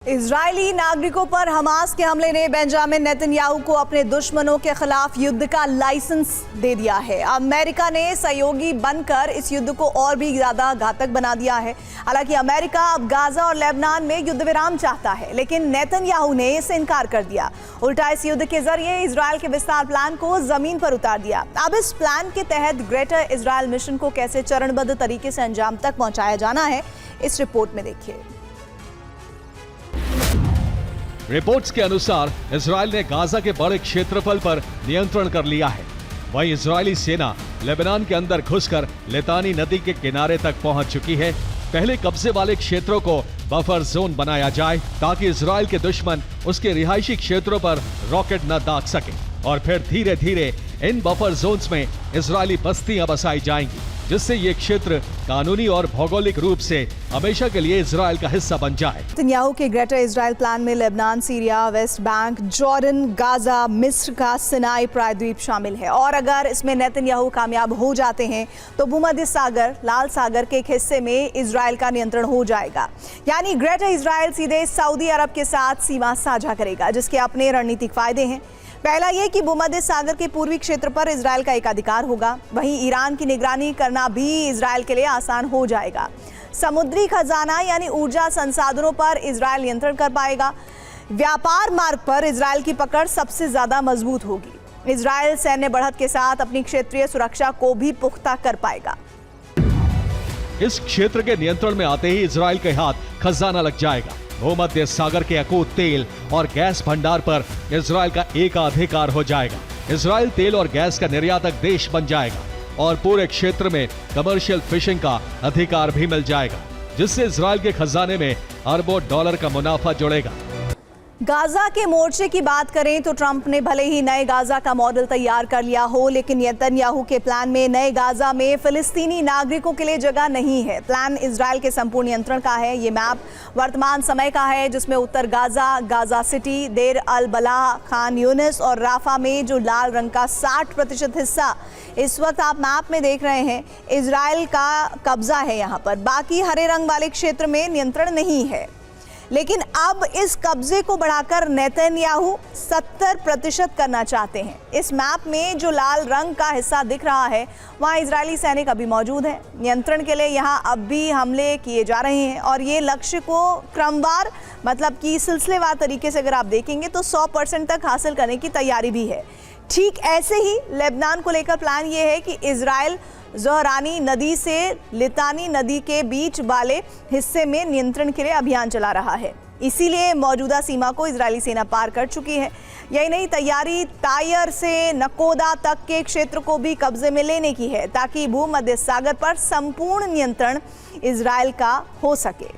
Israeli नागरिकों पर Hamas के हमले ने बेंजामिन नेतन्याहू को अपने दुश्मनों के खिलाफ युद्ध का लाइसेंस दे दिया है। अमेरिका ने सहयोगी बनकर इस युद्ध को और भी ज्यादा घातक बना दिया है। हालांकि अमेरिका अब गाजा और लेबनान में युद्ध विराम चाहता है, लेकिन नेतन्याहू ने इससे इनकार कर दिया। उल्टा इस युद्ध के जरिए इजरायल के विस्तार प्लान को जमीन पर उतार दिया। अब इस प्लान के तहत ग्रेटर इजरायल मिशन को कैसे चरणबद्ध तरीके से अंजाम तक पहुंचाया जाना है, इस रिपोर्ट में देखिए। रिपोर्ट्स के अनुसार इजरायल ने गाजा के बड़े क्षेत्रफल पर नियंत्रण कर लिया है। वहीं इजरायली सेना लेबनान के अंदर घुसकर लितानी नदी के किनारे तक पहुंच चुकी है। पहले कब्जे वाले क्षेत्रों को बफर जोन बनाया जाए ताकि इजरायल के दुश्मन उसके रिहायशी क्षेत्रों पर रॉकेट न दाग सके, और फिर धीरे धीरे इन बफर जोन्स में इजरायली बस्तियां बसाई जाएंगी, जिससे ये क्षेत्र कानूनी और भौगोलिक रूप से हमेशा के लिए इजरायल का हिस्सा बन जाए। नेतन्याहू के ग्रेटर इजरायल प्लान में Lebanon, Syria, West Bank, Jordan, Gaza, मिस्र का सिनाई प्रायद्वीप शामिल है। और अगर इसमें नेतन्याहू कामयाब हो जाते हैं तो भूमध्य सागर, लाल सागर के एक हिस्से में इजरायल का नियंत्रण हो जाएगा। यानी ग्रेटर इजरायल सीधे सऊदी अरब के साथ सीमा साझा करेगा, जिसके अपने रणनीतिक फायदे हैं। पहला यह कि भूमध्य सागर के पूर्वी क्षेत्र पर इजरायल का एकाधिकार होगा। वहीं ईरान की निगरानी करना भी इजरायल के लिए आसान हो जाएगा। समुद्री खजाना यानी ऊर्जा संसाधनों पर इजरायल नियंत्रण कर पाएगा। व्यापार मार्ग पर इजरायल की पकड़ सबसे ज्यादा मजबूत होगी। इजरायल सैन्य बढ़त के साथ अपनी क्षेत्रीय सुरक्षा को भी पुख्ता कर पाएगा। इस क्षेत्र के नियंत्रण में आते ही इजरायल के हाथ खजाना लग जाएगा। भूमध्य सागर के अकूत तेल और गैस भंडार पर इजरायल का एकाधिकार हो जाएगा। इजरायल तेल और गैस का निर्यातक देश बन जाएगा और पूरे क्षेत्र में कमर्शियल फिशिंग का अधिकार भी मिल जाएगा, जिससे इजरायल के खजाने में अरबों डॉलर का मुनाफा जुड़ेगा। गाजा के मोर्चे की बात करें तो ट्रंप ने भले ही नए गाजा का मॉडल तैयार कर लिया हो, लेकिन नेतन्याहू के प्लान में नए गाजा में फिलिस्तीनी नागरिकों के लिए जगह नहीं है। प्लान इजरायल के संपूर्ण नियंत्रण का है। ये मैप वर्तमान समय का है, जिसमें उत्तर गाजा, गाजा सिटी, देर अल बलाह, खान यूनिस और राफा में जो लाल रंग का 60% हिस्सा इस वक्त आप मैप में देख रहे हैं, इजरायल का कब्जा है यहाँ पर। बाकी हरे रंग वाले क्षेत्र में नियंत्रण नहीं है। लेकिन अब इस कब्जे को बढ़ाकर नेतन्याहू 70% करना चाहते हैं। इस मैप में जो लाल रंग का हिस्सा दिख रहा है, वहाँ इजरायली सैनिक अभी मौजूद हैं। नियंत्रण के लिए यहाँ अब भी हमले किए जा रहे हैं, और ये लक्ष्य को क्रमवार मतलब कि सिलसिलेवार तरीके से अगर आप देखेंगे तो 100% तक हासिल करने की तैयारी भी है। ठीक ऐसे ही लेबनान को लेकर प्लान ये है कि इजरायल ज़हरानी नदी से लितानी नदी के बीच वाले हिस्से में नियंत्रण के लिए अभियान चला रहा है। इसीलिए मौजूदा सीमा को इजरायली सेना पार कर चुकी है। यही नहीं, तैयारी तायर से नकोदा तक के क्षेत्र को भी कब्जे में लेने की है, ताकि भूमध्य सागर पर संपूर्ण नियंत्रण इजरायल का हो सके।